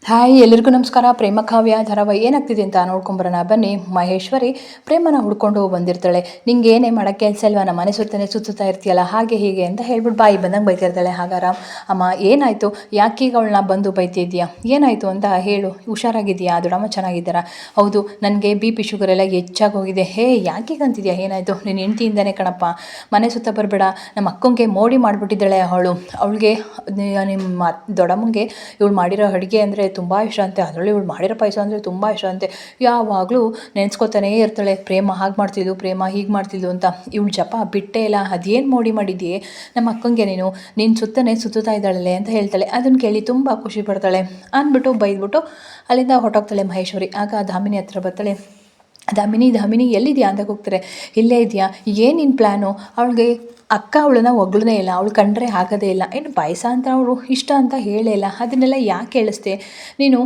Hi ಎಲ್ಲರಿಗೂ ನಮಸ್ಕಾರ. ಪ್ರೇಮ ಕಾವ್ಯ ಧಾರಾವಾಹಿ ಏನಾಗ್ತಿದೆ ಅಂತ ನೋಡ್ಕೊಂಬರೋಣ ಬನ್ನಿ. ಮಹೇಶ್ವರಿ ಪ್ರೇಮನ ಹುಡ್ಕೊಂಡು ಬಂದಿರ್ತಾಳೆ. ನಿಂಗೆ ಏನೇ ಮಾಡೋಕ್ಕೆ ಕೆಲಸ ಇಲ್ವಾ, ನಮ್ಮ ಮನೆ ಸುತ್ತನೇ ಸುತ್ತಾ ಇರ್ತೀಯಲ್ಲ ಹಾಗೆ ಹೀಗೆ ಅಂತ ಹೇಳ್ಬಿಟ್ಟು ಬಾಯಿ ಬಂದಂಗೆ ಬೈತಿರ್ತಾಳೆ. ಹಾಗಾರ ಅಮ್ಮ ಏನಾಯಿತು, ಯಾಕೀಗ ಅವಳನ್ನ ಬಂದು ಬೈತಿದ್ಯಾ, ಏನಾಯಿತು ಅಂತ ಹೇಳು, ಹುಷಾರಾಗಿದೆಯಾ, ದೊಡ್ಡಮ್ಮ ಚೆನ್ನಾಗಿದ್ದಾರಾ? ಹೌದು, ನನಗೆ ಬಿ ಪಿ ಶುಗರ್ ಎಲ್ಲ ಹೆಚ್ಚಾಗಿ ಹೋಗಿದೆ. ಹೇ ಯಾಕೀಗಂತಿದ್ಯಾ, ಏನಾಯಿತು? ನಿನ್ನ ಹೆಂಡ್ತಿಯಿಂದನೇ ಕಣಪ್ಪ, ಮನೆ ಸುತ್ತ ಬರಬೇಡ. ನಮ್ಮ ಅಕ್ಕಂಗೆ ಮೋಡಿ ಮಾಡಿಬಿಟ್ಟಿದ್ದಾಳೆ ಅವಳಿಗೆ ನಿಮ್ಮ ದೊಡ್ಡಮ್ಮಂಗೆ ಇವಳು ಮಾಡಿರೋ ಅಡುಗೆ ಅಂದರೆ ತುಂಬ ಇಷ್ಟ ಅಂತೆ. ಅದರಲ್ಲಿ ಇವಳು ಮಾಡಿರೋ ಪಾಯಸ ಅಂದರೆ ತುಂಬ ಇಷ್ಟ ಅಂತೆ. ಯಾವಾಗಲೂ ನೆನೆಸ್ಕೊತಾನೇ ಇರ್ತಾಳೆ, ಪ್ರೇಮ ಹಾಗೆ ಮಾಡ್ತಿದ್ಲು, ಪ್ರೇಮ ಹೀಗೆ ಮಾಡ್ತಿದ್ಲು ಅಂತ. ಇವಳು ಜಪ ಬಿಟ್ಟೇ ಇಲ್ಲ. ಅದೇನು ಮೋಡಿ ಮಾಡಿದ್ದೀಯೇ ನಮ್ಮ ಅಕ್ಕಂಗೆ, ನಿನ್ನ ಸುತ್ತನೇ ಸುತ್ತಾ ಇದ್ದಾಳಲೆ ಅಂತ ಹೇಳ್ತಾಳೆ. ಅದನ್ನು ಕೇಳಿ ತುಂಬ ಖುಷಿ ಪಡ್ತಾಳೆ. ಅಂದ್ಬಿಟ್ಟು ಬೈದ್ಬಿಟ್ಟು ಅಲ್ಲಿಂದ ಹೊರಟೋಗ್ತಾಳೆ ಮಹೇಶ್ವರಿ. ಆಗ ದಾಮಿನಿ ಹತ್ರ ಬರ್ತಾಳೆ. ದಾಮಿನಿ ಎಲ್ಲಿದೆಯಾ ಅಂತ ಹೋಗ್ತಾರೆ. ಇಲ್ಲೇ ಇದೆಯಾ, ಏನು ನಿನ್ನ ಪ್ಲ್ಯಾನು? ಅವಳಿಗೆ ಅಕ್ಕ ಅವಳನ್ನ ಹೊಗಳೇ ಇಲ್ಲ, ಅವಳು ಕಂಡ್ರೆ ಆಗೋದೇ ಇಲ್ಲ. ಏನು ಪಾಯಸ ಅಂತ ಅವಳು ಇಷ್ಟ ಅಂತ ಹೇಳೇ ಇಲ್ಲ, ಅದನ್ನೆಲ್ಲ ಯಾಕೆ ಹೇಳಿಸ್ದೆ ನೀನು,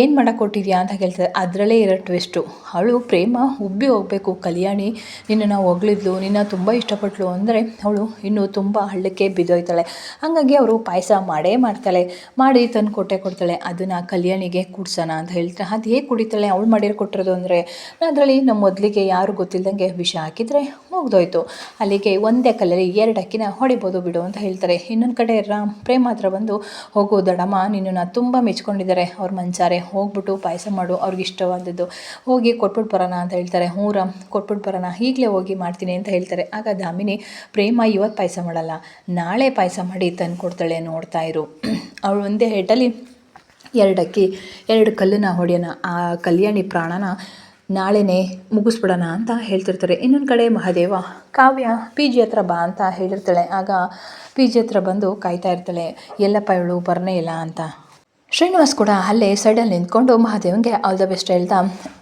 ಏನು ಮಾಡೋಕ್ಕೆ ಕೊಟ್ಟಿದ್ಯಾ ಅಂತ ಕೇಳ್ತಾರೆ. ಅದರಲ್ಲೇ ಇರೋ ಟ್ವಿಸ್ಟು, ಅವಳು ಪ್ರೇಮ ಉಬ್ಬಿ ಹೋಗಬೇಕು. ಕಲ್ಯಾಣಿ ನಿನ್ನನ್ನು ಹೊಗಳಿದ್ಲು, ನಿನ್ನ ತುಂಬ ಇಷ್ಟಪಟ್ಲು ಅಂದರೆ ಅವಳು ಇನ್ನೂ ತುಂಬ ಹಳ್ಳಕ್ಕೆ ಬಿದ್ದೋಯ್ತಾಳೆ. ಹಾಗಾಗಿ ಅವರು ಪಾಯಸ ಮಾಡ್ತಾಳೆ, ಮಾಡಿ ತಂದು ಕೊಡ್ತಾಳೆ. ಅದನ್ನು ಕಲ್ಯಾಣಿಗೆ ಕುಡ್ಸೋಣ ಅಂತ ಹೇಳ್ತಾರೆ. ಅದು ಹೇಗೆ ಕುಡಿತಾಳೆ, ಅವಳು ಮಾಡಿರೋ ಕೊಟ್ಟಿರೋದು ಅಂದರೆ ಅದರಲ್ಲಿ ನಮ್ಮ ಮೊದಲಿಗೆ ಯಾರು ಗೊತ್ತಿಲ್ಲದಂಗೆ ವಿಷ ಹಾಕಿದರೆ ಮುಗ್ದೋಯ್ತು. ಅಲ್ಲಿಗೆ ಒಂದೇ ಕಲ್ಲಲ್ಲಿ 2 ಅಕ್ಕಿನ ಹೊಡಿಬೋದು ಬಿಡು ಅಂತ ಹೇಳ್ತಾರೆ. ಇನ್ನೊಂದು ಕಡೆ ಪ್ರೇಮ ಹತ್ರ ಬಂದು, ಹೋಗು ದೊಡ್ಡಮ್ಮ ನಿನ್ನನ್ನು ತುಂಬ ಮೆಚ್ಕೊಂಡಿದ್ದಾರೆ, ಅವ್ರ ಮನ್ಸಾರೆ, ಹೋಗ್ಬಿಟ್ಟು ಪಾಯಸ ಮಾಡು, ಅವ್ರಿಗೆ ಇಷ್ಟವಾದದ್ದು, ಹೋಗಿ ಕೊಟ್ಬಿಟ್ಟು ಬರೋಣ ಅಂತ ಹೇಳ್ತಾರೆ. ಕೊಟ್ಬಿಟ್ಟು ಬರೋಣ, ಈಗಲೇ ಹೋಗಿ ಮಾಡ್ತೀನಿ ಅಂತ ಹೇಳ್ತಾರೆ. ಆಗ ದಾಮಿನಿ, ಪ್ರೇಮ ಇವತ್ತು ಪಾಯಸ ಮಾಡಲ್ಲ, ನಾಳೆ ಪಾಯಸ ಮಾಡಿ ತಂದು ಕೊಡ್ತಾಳೆ, ನೋಡ್ತಾ ಇರು. ಅವಳು ಒಂದೇ ಹೇಟಲ್ಲಿ 2 ಅಕ್ಕಿ 2 ಕಲ್ಲನ್ನ ಹೊಡೆಯೋಣ, ಆ ಕಲ್ಯಾಣಿ ಪ್ರಾಣನ ನಾಳೆನೇ ಮುಗಿಸ್ಬಿಡೋಣ ಅಂತ ಹೇಳ್ತಿರ್ತಾರೆ. ಇನ್ನೊಂದು ಕಡೆ ಮಹಾದೇವ, ಕಾವ್ಯ ಪಿ ಜಿ ಹತ್ರ ಬಾ ಅಂತ ಹೇಳಿರ್ತಾಳೆ. ಆಗ ಪಿ ಜಿ ಹತ್ರ ಬಂದು ಕಾಯ್ತಾ ಇರ್ತಾಳೆ, ಎಲ್ಲಪ್ಪ ಇವಳು ಬರನೇ ಇಲ್ಲ ಅಂತ. ಶ್ರೀನಿವಾಸ್ ಕೂಡ ಅಲ್ಲೇ ಸೈಡಲ್ಲಿ ನಿಂತ್ಕೊಂಡು ಮಹಾದೇವನಿಗೆ ಆಲ್ ದ ಬೆಸ್ಟ್ ಹೇಳ್ತಾ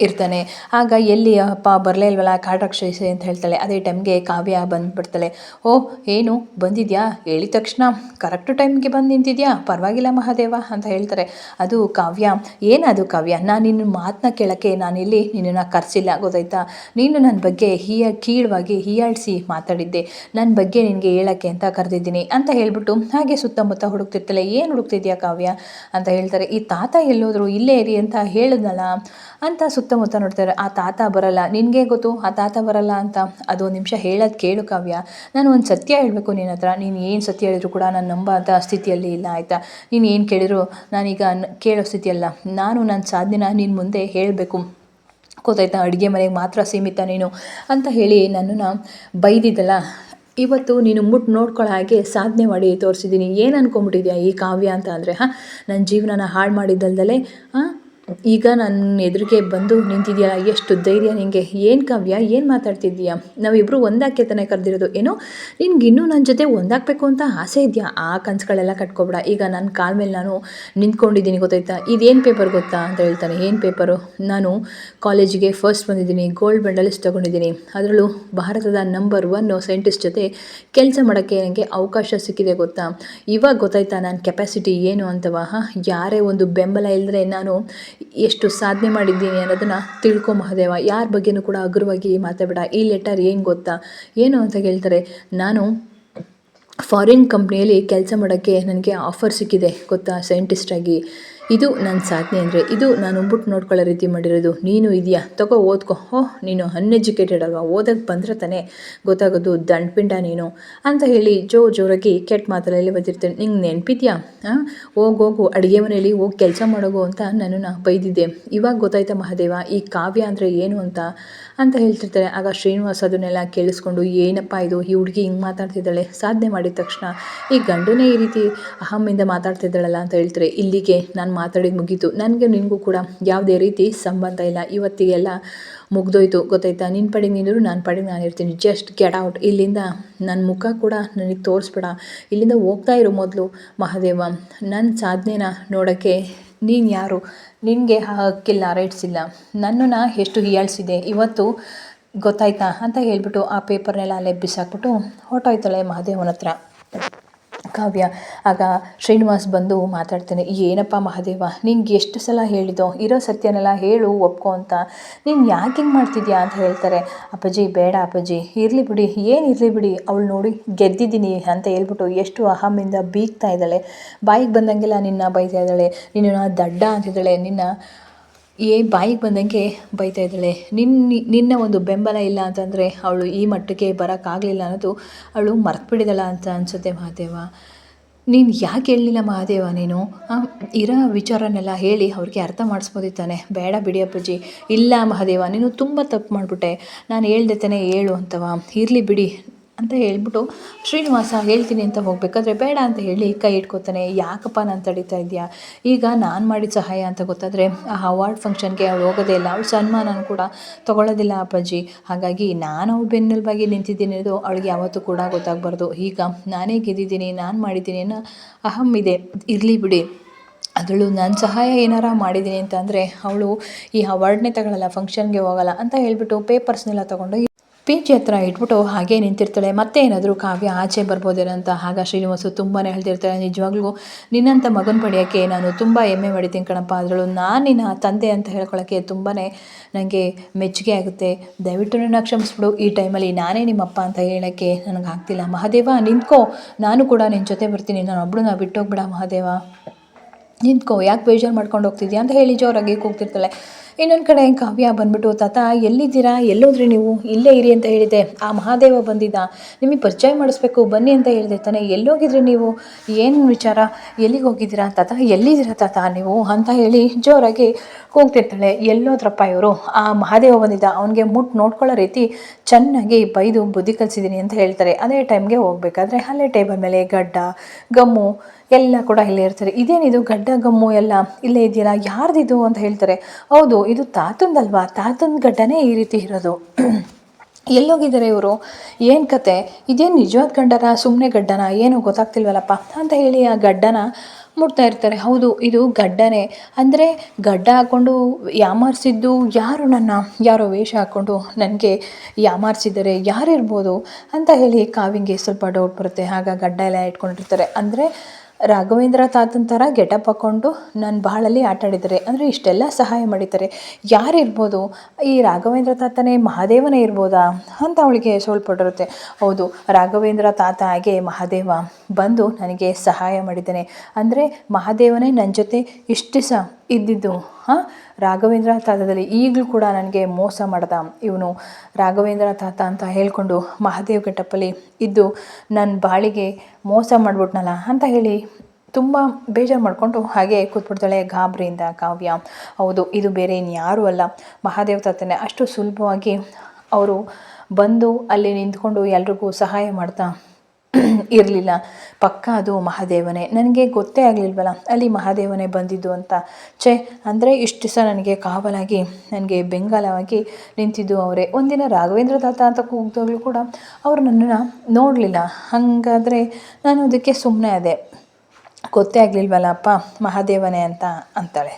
ಇರ್ತಾನೆ. ಆಗ ಎಲ್ಲಿ ಅಪ್ಪ ಬರಲೇ ಇಲ್ವಲ್ಲ, ಕಾರ್ಡ್ ರಕ್ಷಿಸಿ ಅಂತ ಹೇಳ್ತಾಳೆ. ಅದೇ ಟೈಮ್ಗೆ ಕಾವ್ಯ ಬಂದುಬಿಡ್ತಾಳೆ. ಓಹ್ ಏನು ಬಂದಿದ್ಯಾ, ಹೇಳಿದ ತಕ್ಷಣ ಕರೆಕ್ಟ್ ಟೈಮ್ಗೆ ಬಂದು ನಿಂತಿದ್ಯಾ, ಪರವಾಗಿಲ್ಲ ಮಹಾದೇವ ಅಂತ ಹೇಳ್ತಾರೆ. ಅದು ಕಾವ್ಯ, ಏನದು ಕಾವ್ಯ, ನಾನು ನಿನ್ನ ಮಾತನ್ನ ಕೇಳೋಕ್ಕೆ ನಾನಿಲ್ಲಿ ನಿನ್ನನ್ನು ಕರೆಸಿಲ್ಲ, ಗೊತ್ತಾಯ್ತಾ? ನೀನು ನನ್ನ ಬಗ್ಗೆ ಕೀಳವಾಗಿ ಹೀಯಾಳಿಸಿ ಮಾತಾಡಿದ್ದೆ, ನನ್ನ ಬಗ್ಗೆ ನಿನಗೆ ಹೇಳೋಕ್ಕೆ ಅಂತ ಕರೆದಿದ್ದೀನಿ ಅಂತ ಹೇಳ್ಬಿಟ್ಟು ಹಾಗೆ ಸುತ್ತಮುತ್ತ ಹುಡುಕ್ತಿರ್ತಾಳೆ. ಏನು ಹುಡುಕ್ತಿದ್ಯಾ ಕಾವ್ಯ ಅಂತ ಹೇಳ್ತಾರೆ. ಈ ತಾತ ಎಲ್ಲೋದ್ರು, ಇಲ್ಲೇ ಇರಿ ಅಂತ ಹೇಳಿದ್ನಲ್ಲ ಅಂತ ಸುತ್ತಮುತ್ತ ನೋಡ್ತಾರೆ. ಆ ತಾತ ಬರಲ್ಲ, ನಿನಗೆ ಗೊತ್ತು ಆ ತಾತ ಬರಲ್ಲ ಅಂತ. ಅದು ನಿಮಿಷ ಹೇಳೋದು ಕೇಳು ಕಾವ್ಯ, ನಾನು ಒಂದು ಸತ್ಯ ಹೇಳಬೇಕು ನಿನ್ನ ಹತ್ರ. ನೀನು ಏನು ಸತ್ಯ ಹೇಳಿದ್ರು ಕೂಡ ನಾನು ನಂಬೋ ಅಂಥ ಸ್ಥಿತಿಯಲ್ಲಿ ಇಲ್ಲ, ಆಯಿತಾ? ನೀನು ಏನು ಕೇಳಿದ್ರು ನಾನೀಗ ಕೇಳೋ ಸ್ಥಿತಿಯಲ್ಲ. ನಾನು ನನ್ನ ಸಾಧನೆನ ನಿನ್ನ ಮುಂದೆ ಹೇಳಬೇಕು, ಗೊತ್ತಾಯ್ತಾ? ಅಡುಗೆ ಮನೆಗೆ ಮಾತ್ರ ಸೀಮಿತ ನೀನು ಅಂತ ಹೇಳಿ ನನ್ನನ್ನು ಬೈದಿದ್ದಲ್ಲ, ಇವತ್ತು ನೀನು ನೋಡ್ಕೊಳ್ಳೋ ಹಾಗೆ ಸಾಧನೆ ಮಾಡಿ ತೋರಿಸಿದ್ದೀನಿ. ಏನು ಅಂದ್ಕೊಂಬಿಟ್ಟಿದ್ಯಾ ಈ ಕಾವ್ಯ ಅಂತ ಅಂದರೆ, ನನ್ನ ಜೀವನನ ಹಾಳು ಮಾಡಿದ್ದಲ್ದಲೇ ಈಗ ನನ್ನ ಎದುರಿಗೆ ಬಂದು ನಿಂತಿದೆಯಲ್ಲ, ಎಷ್ಟು ಧೈರ್ಯ ನಿನಗೆ? ಏನು ಕಾವ್ಯ, ಏನು ಮಾತಾಡ್ತಿದ್ದೀಯಾ? ನಾವಿಬ್ಬರು ಒಂದಾಕೆ ತಾನೇ ಕರೆದಿರೋದು, ಏನೋ ನಿನ್ಗಿನ್ನೂ ನನ್ನ ಜೊತೆ ಒಂದಾಗಬೇಕು ಅಂತ ಆಸೆ ಇದೆಯಾ? ಆ ಕನಸುಗಳೆಲ್ಲ ಕಟ್ಕೊಬೇಡ. ಈಗ ನನ್ನ ಕಾಲ ಮೇಲೆ ನಾನು ನಿಂತ್ಕೊಂಡಿದ್ದೀನಿ, ಗೊತ್ತಾಯ್ತಾ? ಇದೇನು ಪೇಪರ್ ಗೊತ್ತಾ ಅಂತ ಹೇಳ್ತಾನೆ. ಏನು ಪೇಪರು? ನಾನು ಕಾಲೇಜಿಗೆ ಫಸ್ಟ್ ಬಂದಿದ್ದೀನಿ, ಗೋಲ್ಡ್ ಮೆಡಲಿಸ್ಟ್ ತೊಗೊಂಡಿದ್ದೀನಿ, ಅದರಲ್ಲೂ ಭಾರತದ ನಂಬರ್ 1 ಸೈಂಟಿಸ್ಟ್ ಜೊತೆ ಕೆಲಸ ಮಾಡೋಕ್ಕೆ ನನಗೆ ಅವಕಾಶ ಸಿಕ್ಕಿದೆ, ಗೊತ್ತಾ? ಇವಾಗ ಗೊತ್ತಾಯ್ತಾ ನನ್ನ ಕೆಪಾಸಿಟಿ ಏನು ಅಂತವ? ಯಾರೇ ಒಂದು ಬೆಂಬಲ ಇಲ್ಲದ್ರೆ ನಾನು ಎಷ್ಟು ಸಾಧನೆ ಮಾಡಿದ್ದೀನಿ ಅನ್ನೋದನ್ನು ತಿಳ್ಕೊ ಮಹಾದೇವ. ಯಾರ ಬಗ್ಗೆನೂ ಕೂಡ ಹಗುರವಾಗಿ ಮಾತಾಡಬೇಡ. ಈ ಲೆಟರ್ ಏನು ಗೊತ್ತಾ, ಏನು ಅಂತ ಕೇಳ್ತಾರೆ. ನಾನು ಫಾರಿನ್ ಕಂಪ್ನಿಯಲ್ಲಿ ಕೆಲಸ ಮಾಡೋಕ್ಕೆ ನನಗೆ ಆಫರ್ ಸಿಕ್ಕಿದೆ, ಗೊತ್ತಾ, ಸೈಂಟಿಸ್ಟಾಗಿ. ಇದು ನನ್ನ ಸಾಧನೆ ಅಂದರೆ, ಇದು ನಾನು ನೋಡ್ಕೊಳ್ಳೋ ರೀತಿ ಮಾಡಿರೋದು. ನೀನು ಇದೆಯಾ, ತಗೋ ಓದ್ಕೊ. ನೀನು ಅನ್ಎಜುಕೇಟೆಡ್ ಅಲ್ವಾ, ಓದಕ್ಕೆ ಬಂದರೆ ತಾನೇ ಗೊತ್ತಾಗೋದು, ದಂಡಪಿಂಡ ನೀನು ಅಂತ ಹೇಳಿ ಜೋರಾಗಿ ಕೆಟ್ಟ ಮಾತಲ್ಲಿ ಬಂದಿರ್ತೇನೆ. ನಿಂಗೆ ನೆನಪಿದ್ಯಾ? ಹೋಗು ಅಡುಗೆ ಮನೆಯಲ್ಲಿ ಹೋಗಿ ಕೆಲಸ ಮಾಡೋಗು ಅಂತ ನನ್ನನ್ನು ಬೈದಿದ್ದೆ. ಇವಾಗ ಗೊತ್ತಾಯ್ತಾ ಮಹಾದೇವ ಈ ಕಾವ್ಯ ಅಂದರೆ ಏನು ಅಂತ ಹೇಳ್ತಿರ್ತಾರೆ. ಆಗ ಶ್ರೀನಿವಾಸ್ ಅದನ್ನೆಲ್ಲ ಕೇಳಿಸ್ಕೊಂಡು, ಏನಪ್ಪ ಇದು, ಈ ಹುಡುಗಿ ಹಿಂಗೆ ಮಾತಾಡ್ತಿದ್ದಾಳೆ, ಸಾಧನೆ ಮಾಡಿದ ತಕ್ಷಣ ಈ ಗಂಡನೇ ಈ ರೀತಿ ಅಹಮ್ಮಿಂದ ಮಾತಾಡ್ತಿದ್ದಾಳಲ್ಲ ಅಂತ ಹೇಳ್ತಾರೆ. ಇಲ್ಲಿಗೆ ನಾನು ಮಾತಾಡಿದ್ದು ಮುಗೀತು, ನನಗೆ ನಿನಗೂ ಕೂಡ ಯಾವುದೇ ರೀತಿ ಸಂಬಂಧ ಇಲ್ಲ, ಇವತ್ತಿಗೆಲ್ಲ ಮುಗ್ದೋಯ್ತು, ಗೊತ್ತಾಯ್ತಾ? ನಿನ್ನ ಪಡೆಗೆ ನೀನು, ನಾನು ಪಡೆಗೆ ನಾನು ಇರ್ತೀನಿ. ಜಸ್ಟ್ ಗೆಟ್ ಔಟ್ ಇಲ್ಲಿಂದ. ನನ್ನ ಮುಖ ಕೂಡ ನನಗೆ ತೋರಿಸ್ಬೇಡ, ಇಲ್ಲಿಂದ ಹೋಗ್ತಾ ಇರು ಮೊದಲು ಮಹಾದೇವ. ನನ್ನ ಸಾಧನೆನ ನೋಡೋಕ್ಕೆ ನೀನು ಯಾರು? ನಿನಗೆ ಹಕ್ಕಿಲ್ಲ, ರೈಟ್ಸ್ ಇಲ್ಲ. ನನ್ನನ್ನು ಎಷ್ಟು ಹೀಯಾಳಿಸಿದೆ ಇವತ್ತು, ಗೊತ್ತಾಯ್ತಾ ಅಂತ ಹೇಳ್ಬಿಟ್ಟು ಆ ಪೇಪರ್ನೆಲ್ಲ ಅಲ್ಲೇ ಬಿಸಾಕ್ಬಿಟ್ಟು ಹೊರಟೋಯ್ತಾಳೆ ಮಹಾದೇವನ ಹತ್ರ. ಕಾವ್ಯ. ಆಗ ಶ್ರೀನಿವಾಸ್ ಬಂದು ಮಾತಾಡ್ತಾನೆ, ಏನಪ್ಪ ಮಹಾದೇವ, ನಿಂಗೆ ಎಷ್ಟು ಸಲ ಹೇಳಿದೋ ಇರೋ ಸತ್ಯನೆಲ್ಲ ಹೇಳು ಒಪ್ಕೊ ಅಂತ, ನೀನು ಯಾಕೆ ಹಿಂಗೆ ಮಾಡ್ತಿದ್ಯಾ ಅಂತ ಹೇಳ್ತಾರೆ. ಅಪ್ಪಾಜಿ ಬೇಡ ಅಪ್ಪಾಜಿ, ಇರಲಿ ಬಿಡಿ, ಏನು ಇರಲಿ ಬಿಡಿ, ಅವಳು ನೋಡಿ ಗೆದ್ದಿದ್ದೀನಿ ಅಂತ ಹೇಳ್ಬಿಟ್ಟು ಎಷ್ಟು ಅಹಮಿಂದ ಬೀಗ್ತಾ ಇದ್ದಾಳೆ, ಬಾಯಿಗೆ ಬಂದಂಗೆಲ್ಲ ನಿನ್ನ ಬೈತಾ ಇದ್ದಾಳೆ, ನಿನ್ನ ದಡ್ಡ ಅಂತಿದ್ದಾಳೆ, ಬಾಯಿಗೆ ಬಂದಂಗೆ ಬೈತಾ ಇದ್ದಾಳೆ. ನಿನ್ನ ಒಂದು ಬೆಂಬಲ ಇಲ್ಲ ಅಂತಂದರೆ ಅವಳು ಈ ಮಟ್ಟಕ್ಕೆ ಬರೋಕ್ಕಾಗಲಿಲ್ಲ ಅನ್ನೋದು ಅವಳು ಮರ್ತ್ಬಿಟ್ಟಿದ್ದಾಳ ಅಂತ ಅನಿಸುತ್ತೆ ಮಹಾದೇವ. ನೀನು ಯಾಕೆ ಹೇಳಲಿಲ್ಲ ಮಹಾದೇವ, ನೀನು ಇರೋ ವಿಚಾರನೆಲ್ಲ ಹೇಳಿ ಅವ್ರಿಗೆ ಅರ್ಥ ಮಾಡಿಸ್ಬೋದಿತ್ತಾನೆ. ಬೇಡ ಬಿಡಿ ಅಪ್ಪಾಜಿ. ಇಲ್ಲ ಮಹಾದೇವ, ನೀನು ತುಂಬ ತಪ್ಪು ಮಾಡಿಬಿಟ್ಟೆ, ನಾನು ಹೇಳ್ದೆ ತಾನೇ ಹೇಳು ಅಂತವ, ಇರಲಿ ಬಿಡಿ ಅಂತ ಹೇಳ್ಬಿಟ್ಟು ಶ್ರೀನಿವಾಸ ಹೇಳ್ತೀನಿ ಅಂತ ಹೋಗಬೇಕಾದ್ರೆ ಬೇಡ ಅಂತ ಹೇಳಿ ಕೈ ಇಟ್ಕೋತಾನೆ. ಯಾಕಪ್ಪ ನಾನು ತಡೀತಾ ಇದೆಯಾ, ಈಗ ನಾನು ಮಾಡಿದ ಸಹಾಯ ಅಂತ ಗೊತ್ತಾದರೆ ಆ ಅವಾರ್ಡ್ ಫಂಕ್ಷನ್ಗೆ ಅವಳು ಹೋಗೋದೇ ಇಲ್ಲ, ಅವಳು ಸನ್ಮಾನನೂ ಕೂಡ ತೊಗೊಳ್ಳೋದಿಲ್ಲ ಅಪ್ಪಾಜಿ. ಹಾಗಾಗಿ ನಾನು ಅವಳು ಬೆನ್ನೆಲುಬಾಗಿ ನಿಂತಿದ್ದೀನಿ ಅನ್ನೋದು ಅವಳಿಗೆ ಯಾವತ್ತೂ ಕೂಡ ಗೊತ್ತಾಗಬಾರ್ದು. ಈಗ ನಾನೇ ಗೆದ್ದಿದ್ದೀನಿ, ನಾನು ಮಾಡಿದ್ದೀನಿ ಅನ್ನೋ ಅಹಂ ಇದೆ, ಇರಲಿ ಬಿಡಿ. ಅದರಲ್ಲೂ ನನ್ನ ಸಹಾಯ ಏನಾರ ಮಾಡಿದ್ದೀನಿ ಅಂತ ಅಂದರೆ ಅವಳು ಈ ಅವಾರ್ಡ್ನೇ ತಗೊಳ್ಳಲ್ಲ, ಫಂಕ್ಷನ್ಗೆ ಹೋಗಲ್ಲ ಅಂತ ಹೇಳ್ಬಿಟ್ಟು ಪೇಪರ್ಸ್ನೆಲ್ಲ ತೊಗೊಂಡು ಪಿ.ಜಿ ಹತ್ರ ಇಟ್ಬಿಟ್ಟು ಹಾಗೇ ನಿಂತಿರ್ತಾಳೆ. ಮತ್ತೆ ಏನಾದರೂ ಕಾವ್ಯ ಆಚೆ ಬರ್ಬೋದೇನೋ ಅಂತ. ಆಗ ಶ್ರೀನಿವಾಸು ತುಂಬಾ ಹೇಳ್ತಿರ್ತಾಳೆ, ನಿಜವಾಗ್ಲೂ ನಿನ್ನಂಥ ಮಗನ ಪಡೆಯೋಕ್ಕೆ ನಾನು ತುಂಬ ಹೆಮ್ಮೆ ಮಾಡಿದ್ದೀನಿ ಕಣಪ್ಪ, ಅದರಲ್ಲೂ ನಾನು ನಿನ್ನ ತಂದೆ ಅಂತ ಹೇಳ್ಕೊಳ್ಳೋಕ್ಕೆ ತುಂಬಾ ನನಗೆ ಮೆಚ್ಚುಗೆ ಆಗುತ್ತೆ, ದಯವಿಟ್ಟು ನನ್ನ ಕ್ಷಮಿಸ್ಬಿಡು, ಈ ಟೈಮಲ್ಲಿ ನಾನೇ ನಿಮ್ಮಪ್ಪ ಅಂತ ಹೇಳೋಕ್ಕೆ ನನಗೆ ಆಗ್ತಿಲ್ಲ. ಮಹಾದೇವ ನಿಂತ್ಕೋ, ನಾನು ಕೂಡ ನಿನ್ನ ಜೊತೆ ಬರ್ತೀನಿ, ನಾನು ಒಬ್ಬಳನ್ನ ಬಿಟ್ಟೋಗ್ಬಿಡ ಮಹಾದೇವ, ನಿಂತ್ಕೋ, ಯಾಕೆ ಬೇಜಾರು ಮಾಡ್ಕೊಂಡು ಹೋಗ್ತಿದ್ಯಾ ಅಂತ ಹೇಳಿ ಜೋರಾಗಿ ಕೂಗ್ತಿರ್ತಾಳೆ. ಇನ್ನೊಂದು ಕಡೆ ಕಾವ್ಯ ಬಂದುಬಿಟ್ಟು, ತಾತ ಎಲ್ಲಿದ್ದೀರಾ, ಎಲ್ಲೋದ್ರಿ ನೀವು, ಇಲ್ಲೇ ಇರಿ ಅಂತ ಹೇಳಿದೆ, ಆ ಮಹಾದೇವ ಬಂದಿದ್ದ, ನಿಮಗೆ ಪರಿಚಯ ಮಾಡಿಸ್ಬೇಕು ಬನ್ನಿ ಅಂತ ಹೇಳಿದೆ ತಾನೆ, ಎಲ್ಲೋಗಿದ್ರಿ ನೀವು, ಏನು ವಿಚಾರ, ಎಲ್ಲಿಗೆ ಹೋಗಿದ್ದೀರಾ ತಾತ, ಎಲ್ಲಿದ್ದೀರಾ ತಾತ ನೀವು ಅಂತ ಹೇಳಿ ಜೋರಾಗಿ ಕೂಗ್ತಿರ್ತಾಳೆ. ಎಲ್ಲೋದ್ರಪ್ಪ ಇವರು, ಆ ಮಹಾದೇವ ಬಂದಿದ್ದ, ಅವನಿಗೆ ನೋಡ್ಕೊಳ್ಳೋ ರೀತಿ ಚೆನ್ನಾಗಿ ಬೈದು ಬುದ್ಧಿ ಕಲಿಸಿದ್ದೀನಿ ಅಂತ ಹೇಳ್ತಾರೆ. ಅದೇ ಟೈಮ್ಗೆ ಹೋಗ್ಬೇಕಾದ್ರೆ ಅಲ್ಲೇ ಟೇಬಲ್ ಮೇಲೆ ಗಡ್ಡ ಗಮ್ಮು ಎಲ್ಲ ಕೂಡ ಇಲ್ಲೇ ಇರ್ತಾರೆ. ಇದೇನಿದು ಗಡ್ಡ ಗಮ್ಮು ಎಲ್ಲ ಇಲ್ಲೇ ಇದೆಯಲ್ಲ, ಯಾರ್ದಿದು ಅಂತ ಹೇಳ್ತಾರೆ. ಹೌದು, ಇದು ತಾತಂದಲ್ವಾ, ತಾತನ ಗಡ್ಡನೇ ಈ ರೀತಿ ಇರೋದು, ಎಲ್ಲೋಗಿದ್ದಾರೆ ಇವರು, ಏನು ಕತೆ, ಇದೇನು ನಿಜವಾದ ಗಡ್ಡನ ಸುಮ್ಮನೆ ಗಡ್ಡನ, ಏನು ಗೊತ್ತಾಗ್ತಿಲ್ವಲ್ಲಪ್ಪ ಅಂತ ಹೇಳಿ ಆ ಗಡ್ಡನ ಮುಟ್ತಾ ಇರ್ತಾರೆ. ಹೌದು, ಇದು ಗಡ್ಡನೇ, ಅಂದರೆ ಗಡ್ಡ ಹಾಕ್ಕೊಂಡು ಯಾಮಾರಿಸಿದ್ದು ಯಾರು, ಯಾರೋ ವೇಷ ಹಾಕ್ಕೊಂಡು ನನಗೆ ಯಾಮಾರಿಸಿದ್ದಾರೆ, ಯಾರಿರ್ಬೋದು ಅಂತ ಹೇಳಿ ಕಾವ್ಯಂಗೆ ಸ್ವಲ್ಪ ಡೌಟ್ ಬರುತ್ತೆ. ಆಗ ಗಡ್ಡ ಎಲ್ಲ ಇಟ್ಕೊಂಡಿರ್ತಾರೆ. ಅಂದರೆ ರಾಘವೇಂದ್ರ ತಾತನ ಥರ ಗೆಟಪ್ ಹಾಕ್ಕೊಂಡು ನನ್ನ ಬಾಳಲ್ಲಿ ಆಟಾಡಿದ್ದಾರೆ, ಅಂದರೆ ಇಷ್ಟೆಲ್ಲ ಸಹಾಯ ಮಾಡಿದ್ದಾರೆ, ಯಾರಿರ್ಬೋದು, ಈ ರಾಘವೇಂದ್ರ ತಾತನೇ ಮಹಾದೇವನೇ ಇರ್ಬೋದಾ ಅಂತ ಅವಳಿಗೆ ಸೋಲ್ಪಟ್ಟಿರುತ್ತೆ. ಹೌದು, ರಾಘವೇಂದ್ರ ತಾತ ಹಾಗೆ ಮಹಾದೇವ ಬಂದು ನನಗೆ ಸಹಾಯ ಮಾಡಿದ್ದಾನೆ, ಅಂದರೆ ಮಹಾದೇವನೇ ನನ್ನ ಜೊತೆ ಇಷ್ಟು ದಿವಸ ಇದ್ದಿದ್ದು. ರಾಘವೇಂದ್ರ ತಾತದಲ್ಲಿ ಈಗಲೂ ಕೂಡ ನನಗೆ ಮೋಸ ಮಾಡ್ದ ಇವನು, ರಾಘವೇಂದ್ರ ತಾತ ಅಂತ ಹೇಳ್ಕೊಂಡು ಮಹಾದೇವ್ ಗೆಟಪ್ಪಲ್ಲಿ ಇದ್ದು ನನ್ನ ಬಾಳಿಗೆ ಮೋಸ ಮಾಡಿಬಿಟ್ನಲ್ಲ ಅಂತ ಹೇಳಿ ತುಂಬ ಬೇಜಾರು ಮಾಡಿಕೊಂಡು ಹಾಗೆ ಕೂತ್ಬಿಡ್ತಾಳೆ ಗಾಬರಿಯಿಂದ ಕಾವ್ಯ. ಹೌದು, ಇದು ಬೇರೆ ಇನ್ಯಾರೂ ಅಲ್ಲ, ಮಹಾದೇವ್ ತಾತನೇ. ಅಷ್ಟು ಸುಲಭವಾಗಿ ಅವರು ಬಂದು ಅಲ್ಲಿ ನಿಂತ್ಕೊಂಡು ಎಲ್ರಿಗೂ ಸಹಾಯ ಮಾಡ್ತಾ ಇರಲಿಲ್ಲ, ಪಕ್ಕ ಅದು ಮಹಾದೇವನೇ. ನನಗೆ ಗೊತ್ತೇ ಆಗಲಿಲ್ವಲ್ಲ ಅಲ್ಲಿ ಮಹಾದೇವನೇ ಬಂದಿದ್ದು ಅಂತ. ಅಂದರೆ ಇಷ್ಟು ದಿವಸ ನನಗೆ ಕಾವಲಾಗಿ, ನನಗೆ ಬೆಂಗಾಲವಾಗಿ ನಿಂತಿದ್ದು ಅವರೇ. ಒಂದಿನ ರಾಘವೇಂದ್ರ ತಾತ ಅಂತ ಕೂಗಿದಾಗಲೂ ಕೂಡ ಅವರು ನನ್ನನ್ನು ನೋಡಲಿಲ್ಲ, ಹಾಗಾದರೆ ನಾನು ಅದಕ್ಕೆ ಸುಮ್ಮನೆ ಅದೇ, ಗೊತ್ತೇ ಆಗಲಿಲ್ವಲ್ಲ ಅಪ್ಪ ಮಹಾದೇವನೇ ಅಂತ ಅಂತಾಳೆ.